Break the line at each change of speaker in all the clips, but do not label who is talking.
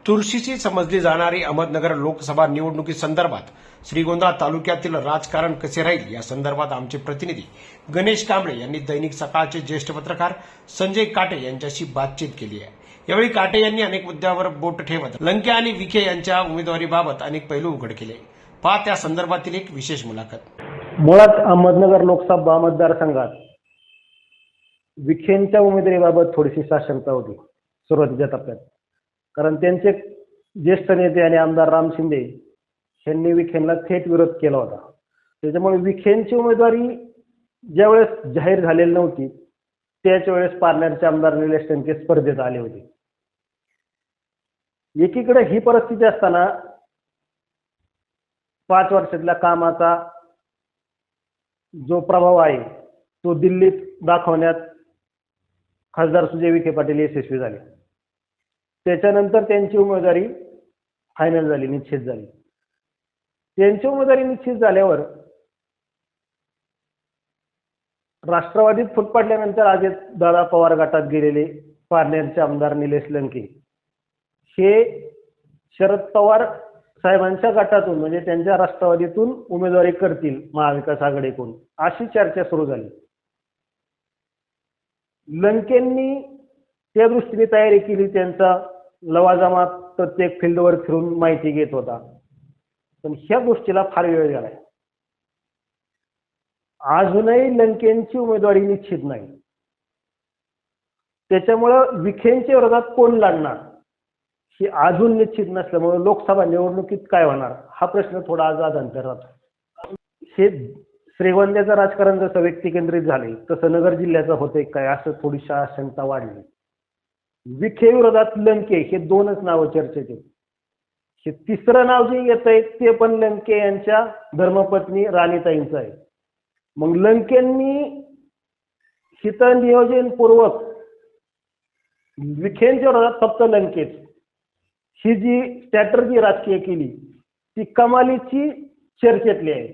चुरशीची समजली जाणारी अहमदनगर लोकसभा निवडणुकीसंदर्भात श्रीगोंदा तालुक्यातील राजकारण कसे राहील या संदर्भात आमचे प्रतिनिधी गणेश कांबळे यांनी दैनिक सकाळचे ज्येष्ठ पत्रकार संजय काटे यांच्याशी बातचीत केली आहे। यावेळी काटे यांनी अनेक मुद्द्यावर बोट ठेवत लंके आणि विखे यांच्या उमेदवारीबाबत अनेक पैलू उघड केले। पहा त्या संदर्भातील एक विशेष मुलाखत।
मुळात अहमदनगर लोकसभा मतदारसंघात विखेंच्या उमेदवारीबाबत थोडीशी साशंकता होती सुरुवातीच्या टप्प्यात, कारण त्यांचे ज्येष्ठ नेते आणि आमदार राम शिंदे यांनी विखेंना थेट विरोध केला होता। त्याच्यामुळे विखेंची उमेदवारी ज्यावेळेस जाहीर झालेली नव्हती त्याच वेळेस पारनेरचे आमदार निलेश लंके स्पर्धेत आले होते। एकीकडे ही परिस्थिती असताना 5 वर्षातल्या कामाचा जो प्रभाव आहे तो दिल्लीत दाखवण्यात खासदार सुजय विखे पाटील यशस्वी झाले। त्याच्यानंतर त्यांची उमेदवारी फायनल झाली, निश्चित झाली। त्यांची उमेदवारी निश्चित झाल्यावर राष्ट्रवादीत फूट पडल्यानंतर अजित दादा पवार गटात गेलेले पारनेरचे आमदार निलेश लंके हे शरद पवार साहेबांच्या गटातून म्हणजे त्यांच्या राष्ट्रवादीतून उमेदवारी करतील महाविकास आघाडीकडून अशी चर्चा सुरू झाली। लंकेंनी त्या दृष्टीने तयारी केली, त्यांचा लवाजमा प्रत्येक फील्डवर फिरून माहिती घेत होता, पण ह्या गोष्टीला फार वेळ गेलाय। अजूनही लंकेंची उमेदवारी निश्चित नाही। त्याच्यामुळं विखेंच्या विरोधात कोण लढणार हे अजून निश्चित नसल्यामुळे लोकसभा निवडणुकीत काय होणार हा प्रश्न थोडा आज अंतराळात। हे श्रीगोंद्याचं राजकारण जसं व्यक्तिकेंद्रित झाले तसं नगर जिल्ह्याचं होतंय काय असं थोडीशी आशंका वाढली। विखे विरोधात लंके हे दोनच नावं चर्चेत आहेत। हे तिसरं नाव जे येत आहे ते पण लंके यांच्या धर्मपत्नी राणीताईंचं आहे। मग लंकेंनी हित नियोजनपूर्वक विखेंच्या विरोधात फक्त लंकेच ही जी स्ट्रॅटर्जी राजकीय केली ती कमालीची चर्चेतली आहे।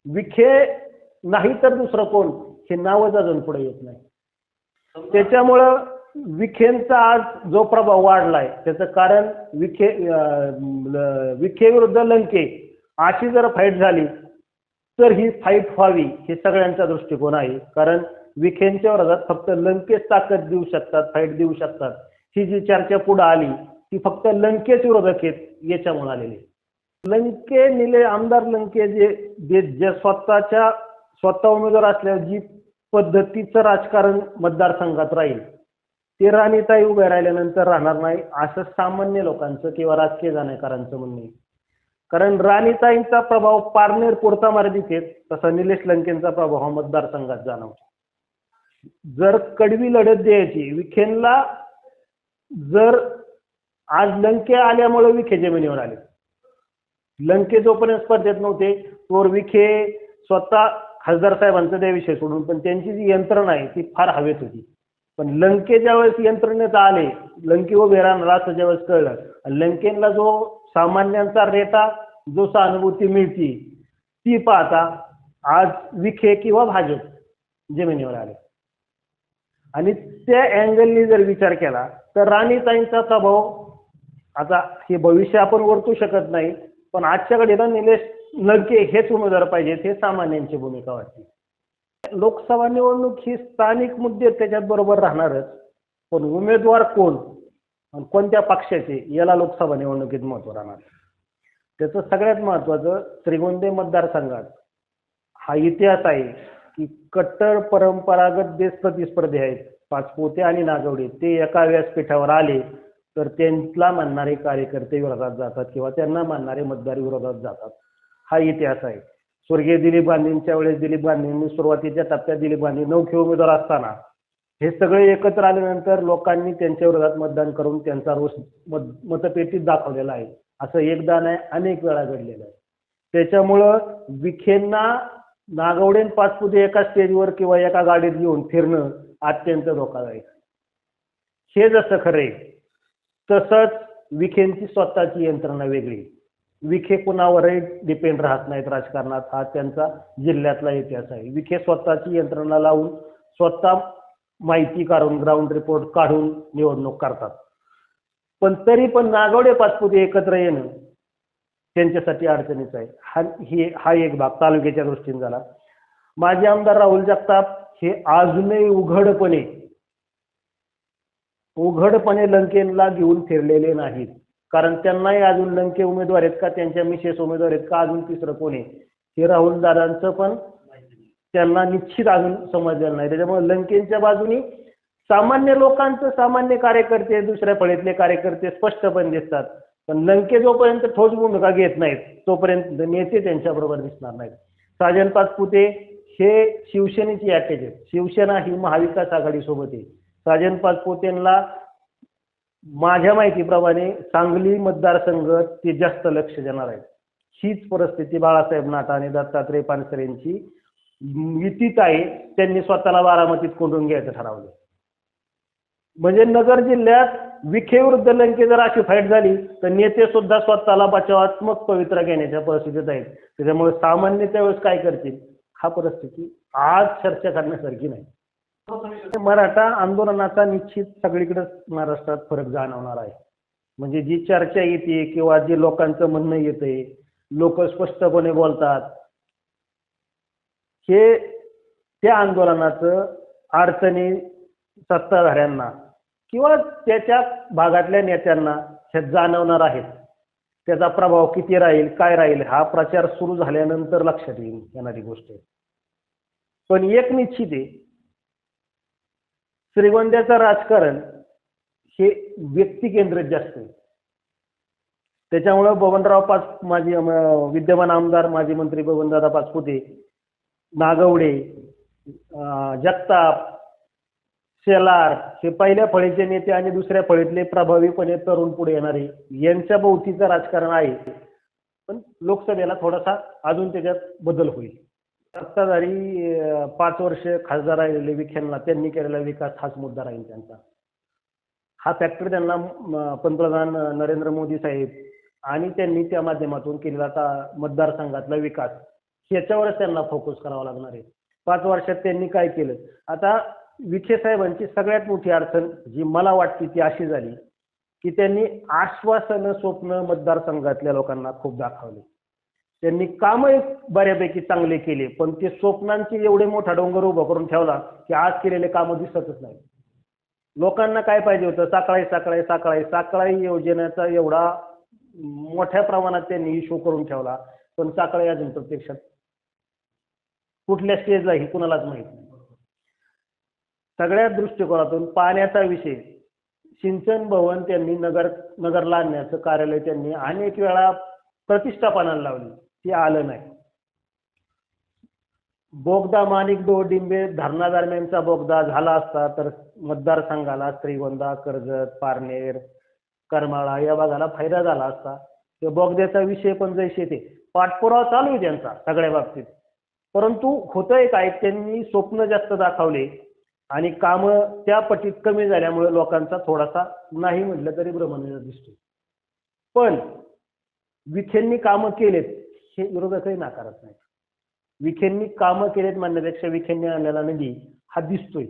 विखे नाही तर दुसरं कोण हे नावच अजून पुढे येत नाही। त्याच्यामुळं विखेंचा आज जो प्रभाव वाढलाय त्याचं कारण विखे विरुद्ध लंके अशी जर फाईट झाली तर ही फाईट व्हावी हे सगळ्यांचा दृष्टिकोन आहे, कारण विखेंच्या विरोधात फक्त लंकेच ताकद देऊ शकतात, फाईट देऊ शकतात। ही जी चर्चा पुढे आली ती फक्त लंकेच विरोधक आहेत याच्यामुळे आलेली। लंके आमदार लंके जे स्वतः उमेदवार असल्यावर जी पद्धतीचं राजकारण मतदारसंघात राहील ते राणीताई उभे राहिल्यानंतर राहणार नाही असं सामान्य लोकांचं किंवा राजकीय जाणकारांचं म्हणणं आहे। कारण राणीताईंचा प्रभाव पारनेर पुरता मर्यादित आहे, तसा निलेश लंकेंचा प्रभाव हा मतदारसंघात जाणवतो। जर कडवी लढत द्यायची विखेंना, जर आज लंके आल्यामुळे विखे जमिनीवर आले। लंके जोपर्यंत स्पर्धेत नव्हते तोवर विखे स्वतः खासदार साहेबांचा त्याविषय सोडून पण त्यांची जी यंत्रणा आहे ती फार हवेत होती। पण लंके ज्यावेळेस यंत्रणेत आले, लंके उभे राहणार असं ज्यावेळेस कळलं, लंकेला जो सामान्यांचा रेटा जो सहानुभूती मिळती ती पाहता आज विखे किंवा भाजप जमिनीवर आले। आणि त्या अँगलनी जर विचार केला तर राणीताईंचा प्रभाव आता हे भविष्य आपण वर्तू शकत नाही, पण आजच्या घडीला निलेश लंके हेच उमेदवार पाहिजेत हे सामान्यांची भूमिका वाटते। लोकसभा निवडणूक ही स्थानिक मुद्दे त्याच्यात बरोबर राहणारच, पण उमेदवार कोण आणि कोणत्या पक्षाचे याला लोकसभा निवडणुकीत महत्व राहणार। त्याचं सगळ्यात महत्वाचं श्रीगोंदे मतदारसंघात हा इतिहास आहे की कट्टर परंपरागत देश प्रतिस्पर्धी आहेत पाचपोते आणि नागवडे, ते एका व्यासपीठावर आले तर त्यांना मानणारे कार्यकर्ते विरोधात जातात किंवा त्यांना मानणारे मतदार विरोधात जातात, हा इतिहास आहे। स्वर्गीय दिलीप गांधींच्या वेळेस दिलीप गांधींनी सुरुवातीच्या टप्प्यात दिलीप गांधी नौखे उमेदवार असताना हे सगळे एकत्र आल्यानंतर लोकांनी त्यांच्या विरोधात मतदान करून त्यांचा रोष मतपेटीत दाखवलेला आहे। असं एकदा नाही अनेक वेळा घडलेलं आहे। त्याच्यामुळं विखेंना नागवडे पाचपुते एका स्टेजवर किंवा एका गाडीत घेऊन फिरणं अत्यंत धोकादायक। हे जसं खरे तसंच विखेंची स्वतःची यंत्रणा वेगळी। विखे कुणावरही डिपेंड राहत नाहीत राजकारणात, हा त्यांचा जिल्ह्यातला इतिहास आहे। विखे स्वतःची यंत्रणा लावून स्वतः माहिती काढून ग्राउंड रिपोर्ट काढून निवडणूक करतात। पण तरी पण नागवडे पाचपुते एकत्र येणं त्यांच्यासाठी अडचणीचं आहे. हा एक भाग तालुक्याच्या दृष्टीने झाला. माजी आमदार राहुल जगताप हे अजूनही उघडपणे लंकेला घेऊन फिरलेले नाहीत. कारण त्यांनाही अजून लंके उमेदवार आहेत का, त्यांच्या मिसेस उमेदवार आहेत का, अजून तिसरं कोणी हे राहुल दादांचं पण त्यांना निश्चित अजून समजलेलं नाही. त्याच्यामुळे लंकेच्या बाजूनी सामान्य लोकांचं, सामान्य कार्यकर्ते, दुसऱ्या फळीतले कार्यकर्ते स्पष्टपणे दिसतात. पण लंके जोपर्यंत ठोस भूमिका घेत नाहीत तोपर्यंत नेते त्यांच्याबरोबर दिसणार नाहीत. साजन पाचपुते हे शिवसेनेची अटॅच आहेत. शिवसेना ही महाविकास आघाडी सोबत आहे. साजन पाचपुतेंना माझ्या माहितीप्रमाणे सांगली मतदारसंघ ते जास्त लक्ष देणार आहेत. हीच परिस्थिती बाळासाहेब नाटा आणि दत्तात्रय पानसरेंची युतीत आहे. त्यांनी स्वतःला बारामतीत कोंडून घ्यायचं ठरवलं. म्हणजे नगर जिल्ह्यात विखे विरुद्ध लंके जर अशी फाईट झाली तर नेते सुद्धा स्वतःला बचावात्मक पवित्रा घेण्याच्या परिस्थितीत आहेत. त्याच्यामुळे सामान्य त्यावेळेस काय करतील हा परिस्थिती आज चर्चा करण्यासारखी नाही. मराठा आंदोलनाचा निश्चित सगळीकडे महाराष्ट्रात फरक जाणवणार आहे. म्हणजे जी चर्चा येते किंवा जे लोकांचं म्हणणं येते, लोक स्पष्टपणे बोलतात, हे त्या आंदोलनाचं अडचणी सत्ताधाऱ्यांना किंवा त्याच्या भागातल्या नेत्यांना हे जाणवणार आहेत. त्याचा प्रभाव किती राहील, काय राहील, हा प्रचार सुरू झाल्यानंतर लक्षात येणारी गोष्ट आहे. पण एक निश्चित आहे, श्रीगोंद्याचं राजकारण हे व्यक्ती केंद्रित जास्त आहे. त्याच्यामुळं बबनराव माजी विद्यमान आमदार, माजी मंत्री बबनदादा पाचपुते, नागवडे, जगताप, शेलार हे पहिल्या फळीचे नेते आणि दुसऱ्या फळीतले प्रभावीपणे तरुण पुढे येणारे यांच्या भोवतीचं राजकारण आहे. पण लोकसभेला थोडासा अजून त्याच्यात बदल होईल. सत्ताधारी 5 वर्ष खासदार राहिलेले विखेंना त्यांनी केलेला विकास हाच मुद्दा राहील त्यांचा. हा फॅक्टर त्यांना पंतप्रधान नरेंद्र मोदी साहेब आणि त्यांनी त्या माध्यमातून केलेला मतदारसंघातला विकास याच्यावरच त्यांना फोकस करावा लागणार आहे. 5 वर्षात त्यांनी काय केलं. आता विखे साहेबांची सगळ्यात मोठी अडचण जी मला वाटते ती अशी झाली की त्यांनी आश्वासन स्वप्न मतदारसंघातल्या लोकांना खूप दाखवले. त्यांनी कामही बऱ्यापैकी चांगले केले, पण ते स्वप्नांचे एवढे मोठा डोंगर उभा करून ठेवला की आज केलेले कामं दिसतच नाही. लोकांना काय पाहिजे होतं, साकळाई योजनेचा एवढा मोठ्या प्रमाणात त्यांनी इश्यू करून ठेवला, पण साकळाई अजून प्रत्यक्षात कुठल्या स्टेजला ही कुणालाच माहित नाही. सगळ्या दृष्टिकोनातून पाण्याचा विषय, सिंचन भवन त्यांनी नगरला आणण्याचं कार्यालय त्यांनी अनेक वेळा प्रतिष्ठापनाला लावली, ते आलं नाही. बोगदा माणिक डिंबे धरणादरम्यानचा बोगदा झाला असता तर मतदारसंघाला श्रीगोंदा, कर्जत, पारनेर, करमाळा या भागाला फायदा झाला असता. त्या बोगद्याचा विषय पण जैसे ते पाठपुरावा चालू आहे त्यांचा सगळ्या बाबतीत. परंतु होतंय काय, त्यांनी स्वप्न जास्त दाखवले आणि कामं त्या पटीत कमी झाल्यामुळे लोकांचा थोडासा नाही म्हटलं तरी भ्रमनिरास दिसतो. पण विखेंनी कामं केलेत हे विरोधकही नाकारत नाहीत. विखेंनी कामं केलेत म्हणण्यापेक्षा विखेंनी आणलेला निधी हा दिसतोय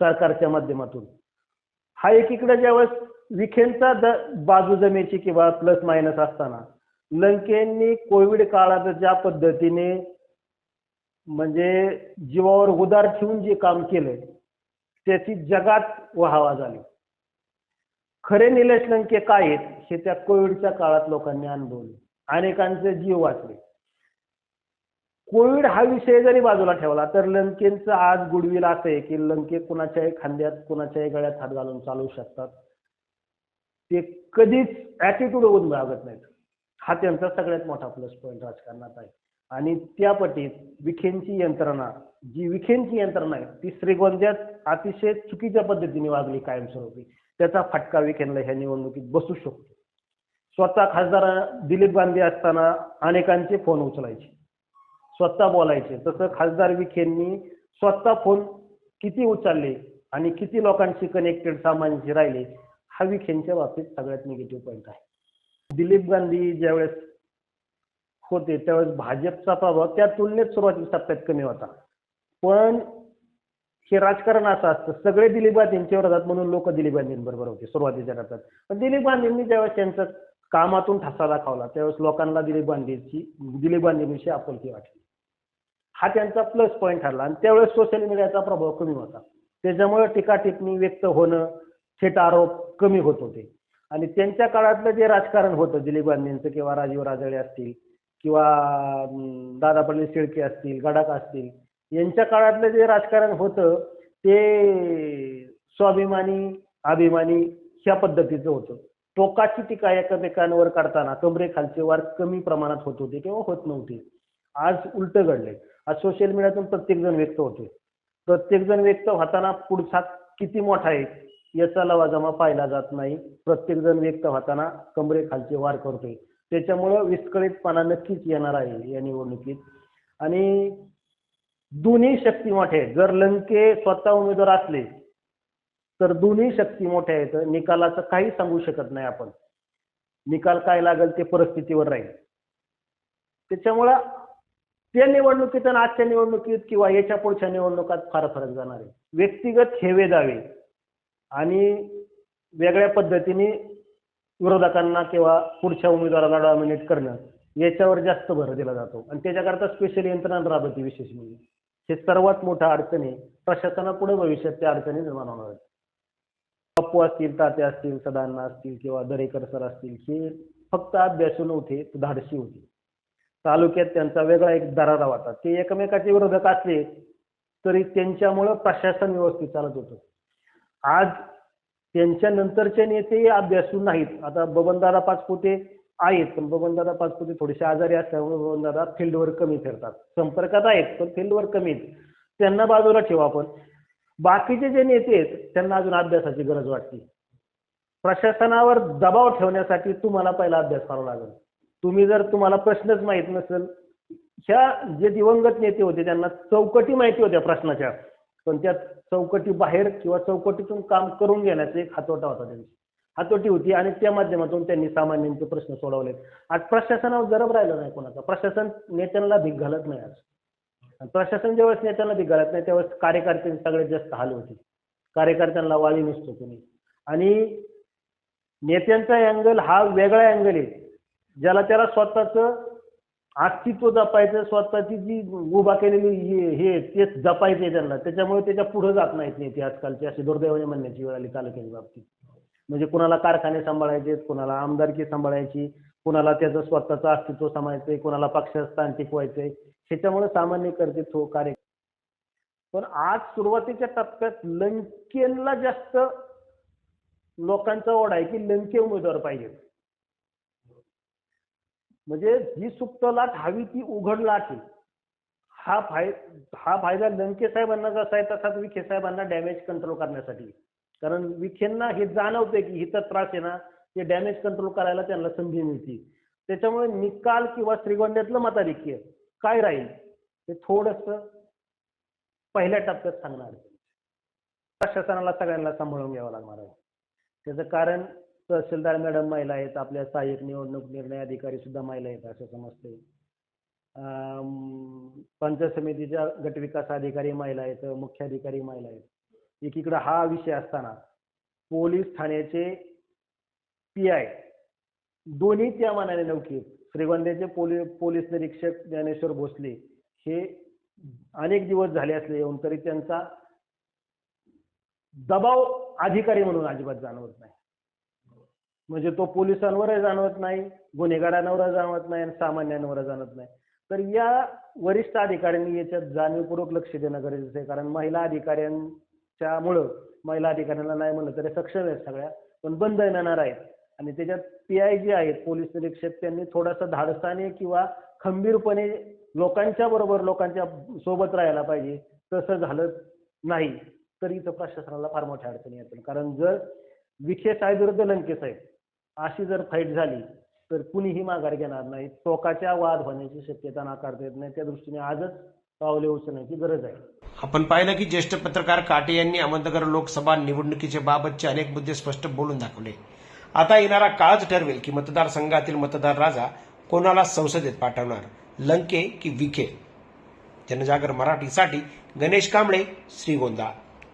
सरकारच्या माध्यमातून. हा एकीकडे ज्यावेळेस विखेंचा बाजू जमेची किंवा प्लस मायनस असताना लंकेंनी कोविड काळात ज्या पद्धतीने म्हणजे जीवावर उदार ठेवून जे काम केलंय त्याची जगात वाहवा झाली. खरे निलेश लंके काय आहेत हे त्या कोविडच्या काळात लोकांनी अनुभवले, अनेकांचे जीव वाचले. कोविड हा विषय जरी बाजूला ठेवला तर लंकेंचं आज गुडविल असं आहे की लंके कुणाच्याही खांद्यात कुणाच्याही गळ्यात हात घालून चालू शकतात. ते कधीच ऍटिट्यूड होऊन मागत नाहीत. हा त्यांचा सगळ्यात मोठा प्लस पॉईंट राजकारणात आहे. आणि त्या पटीत विखेंची यंत्रणा आहे ती श्रीगोंद्यात अतिशय चुकीच्या पद्धतीने वागली कायमस्वरूपी. त्याचा फटका विखेंना ह्या निवडणुकीत बसू शकतो. स्वतः खासदार दिलीप गांधी असताना अनेकांचे फोन उचलायचे, स्वतः बोलायचे. तसं खासदार विखेंनी स्वतः फोन किती उचलले आणि किती लोकांशी कनेक्टेड सामान्यांशी राहिले हा विखेंच्या बाबतीत सगळ्यात निगेटिव्ह पॉईंट आहे. दिलीप गांधी ज्यावेळेस होते त्यावेळेस भाजपचा प्रभाव त्या तुलनेत सुरुवातीच्या टप्प्यात कमी होता. पण हे राजकारण असं असतं. सगळे दिलीप गांधींच्या विरोधात म्हणून लोक दिलीप गांधींबरोबर होते सुरुवातीच्या टप्प्यात. पण दिलीप गांधींनी ज्यावेळेस त्यांचं कामातून ठसा दाखवला त्यावेळेस लोकांना दिलीप गांधींविषयी आपुलकी वाटली. हा त्यांचा प्लस पॉईंट ठरला आणि त्यावेळेस सोशल मीडियाचा प्रभाव कमी होता. त्याच्यामुळे टीका टिप्पणी व्यक्त होणं, थेट आरोप कमी होत होते. आणि त्यांच्या काळातलं जे राजकारण होतं दिलीप गांधींचं किंवा राजीव राजळे असतील किंवा दादा पाटील शेळके असतील, गडाख असतील, यांच्या काळातलं जे राजकारण होतं ते स्वाभिमानी, अभिमानी ह्या पद्धतीचं होतं. टोकाची टीका एकमेकांवर करताना कमरेखालचे वार कमी प्रमाणात होत होते किंवा होत नव्हते. आज उलट घडले. आज सोशल मीडियातून प्रत्येकजण व्यक्त होतोय. प्रत्येकजण व्यक्त होताना पुढचा किती मोठा आहे याचा लवाजमा पाहिला जात नाही. प्रत्येकजण व्यक्त होताना कमरेखालचे वार करतोय. त्याच्यामुळं विस्कळीतपणा नक्कीच येणार आहे या निवडणुकीत. आणि दोन्ही शक्ती मोठ्या आहेत. जर लंके स्वतः उमेदवार असले तर दोन्ही शक्ती मोठ्या आहेत. निकालाचं काही सांगू शकत नाही आपण. निकाल काय लागेल ते परिस्थितीवर राहील. त्याच्यामुळं त्या निवडणुकीत आणि आजच्या निवडणुकीत किंवा याच्या पुढच्या निवडणुकात फार फरक जाणार आहे. व्यक्तिगत हेवे दावे आणि वेगळ्या पद्धतीने विरोधकांना किंवा पुढच्या उमेदवाराला डॉमिनेट करणं याच्यावर जास्त भर दिला जातो. आणि त्याच्याकरता स्पेशल यंत्रणा राबवते विशेष म्हणजे. हे सर्वात मोठं अडचण आहे. प्रशासनापुढे भविष्यात त्या अडचणी निर्माण होणार आहेत. बापू असतील, तात्या असतील, सदांना असतील किंवा दरेकर सर असतील, हे फक्त अभ्यासू नव्हते, धाडसी होते. तालुक्यात त्यांचा वेगळा एक दरारा होता. ते एकमेकाचे विरोधक असले तरी त्यांच्यामुळं प्रशासन व्यवस्थित चालत होतं. आज त्यांच्या नंतरचे नेते अभ्यासू नाहीत. आता बबनदादा पाचपुते आहेत पण बबनदादा पाचपुते थोडेसे आजारी असल्यामुळे बबनदादा फील्डवर कमी फिरतात. संपर्कात आहेत पण फील्डवर कमी. त्यांना बाजूला ठेवा. आपण बाकीचे जे नेते आहेत त्यांना अजून अभ्यासाची गरज वाटते. प्रशासनावर दबाव ठेवण्यासाठी तुम्हाला पहिला अभ्यास करावा लागेल. तुम्हाला प्रश्नच माहीत नसेल. ह्या जे दिवंगत नेते होते त्यांना चौकटी माहिती होत्या प्रश्नाच्या, पण त्या चौकटी बाहेर किंवा चौकटीतून काम करून घेण्याचा एक हातोटा होता. त्यांची हातोटी होती आणि त्या माध्यमातून त्यांनी सामान्यांचे प्रश्न सोडवले. आज प्रशासनावर जरब राहिलं नाही कोणाचा. प्रशासन नेत्यांना भीक घालत नाही. आज प्रशासन ज्यावेळेस नेत्यांना भीक घालत नाही त्यावेळेस कार्यकर्त्यांचे सगळ्यात जास्त हाल होते. कार्यकर्त्यांना वाळी नसतो कोणी. आणि नेत्यांचा अँगल हा वेगळा अँगल आहे. ज्याला त्याला स्वतःचं अस्तित्व जपायचं, स्वतःची जी उभा केलेली हे तेच जपायचे त्यांना. त्याच्यामुळे त्याच्या पुढे जात नाहीत नेते आजकालचे. अशी दुर्दैवाने म्हणण्याची वेळ आली तालुक्याच्या बाबतीत. म्हणजे कुणाला कारखाने सांभाळायचे, कुणाला आमदारकी सांभाळायची, कुणाला त्याचं स्वतःचं अस्तित्व सांभाळायचंय, कुणाला पक्षात स्थान टिकवायचंय. ह्याच्यामुळे सामान्य करते तो कार्य. पण आज सुरुवातीच्या टप्प्यात लंकेला जास्त लोकांचा ओढ आहे की लंके उमेदवार पाहिजे. म्हणजे जी सुप्त लाट हवी ती उघड लाट आहे. हा फायदा लंके साहेबांना जसा आहे तसाच विखे साहेबांना डॅमेज कंट्रोल करण्यासाठी. कारण विखेंना हे जाणवते की हिचा त्रास आहे ना, ते डॅमेज कंट्रोल करायला त्यांना संधी मिळते. त्याच्यामुळे निकाल किंवा श्रीगोंद्यातलं मताधिक्य काय राहील ते थोडंसं पहिल्या टप्प्यात सांगणार आहे. प्रशासनाला सगळ्यांना सांभाळून घ्यावं लागणार आहे. त्याचं कारण तहसीलदार मॅडम महिला आहेत, आपल्या सहाय्यक निवडणूक निर्णय अधिकारी सुद्धा महिला आहेत असं समजते. पंचायत समितीच्या गटविकास अधिकारी महिला आहेत, मुख्य अधिकारी महिला आहेत. एकीकडे हा विषय असताना पोलीस ठाण्याचे PI दोन्ही त्या मानाने नौके. श्रीगोंद्याचे पोलीस निरीक्षक ज्ञानेश्वर भोसले हे अनेक दिवस झाले असले येऊन तरी त्यांचा दबाव अधिकारी म्हणून अजिबात जाणवत नाही. म्हणजे तो पोलिसांवर जाणवत नाही, गुन्हेगारांवर जाणवत नाही आणि सामान्यांवर जाणवत नाही. तर या वरिष्ठ अधिकाऱ्यांनी याच्यात जाणीवपूर्वक लक्ष देणं गरजेचं आहे. कारण महिला अधिकाऱ्यांच्यामुळं, महिला अधिकाऱ्यांना नाही म्हणलं तरी सक्षम आहेत सगळ्या, पण बंद येणार आहेत. आणि त्याच्यात PI जे आहेत पोलीस निरीक्षक त्यांनी थोडासा धाडसाने किंवा खंबीरपणे लोकांच्या बरोबर, लोकांच्या सोबत राहायला पाहिजे. तसं झालं नाही तर इथं प्रशासनाला फार मोठ्या अडचणी येतील. कारण जर विखे साहेब विरुद्ध लंके साहेब अशी जर फाईट झाली तर कुणीही माघार घेणार नाही. टोकाच्या वाद होण्याची शक्यता नाकारता येत नाही. त्या दृष्टीने आजच पावले उचलण्याची गरज आहे.
आपण पाहिलं की ज्येष्ठ पत्रकार काटे यांनी अहमदनगर लोकसभा निवडणुकीच्या बाबतचे अनेक मुद्दे स्पष्ट बोलून दाखवले. आता येणारा काळच ठरवेल की मतदारसंघातील मतदार राजा कोणाला संसदेत पाठवणार, लंके की विखे. जनजागर मराठीसाठी गणेश कांबळे, श्रीगोंदा.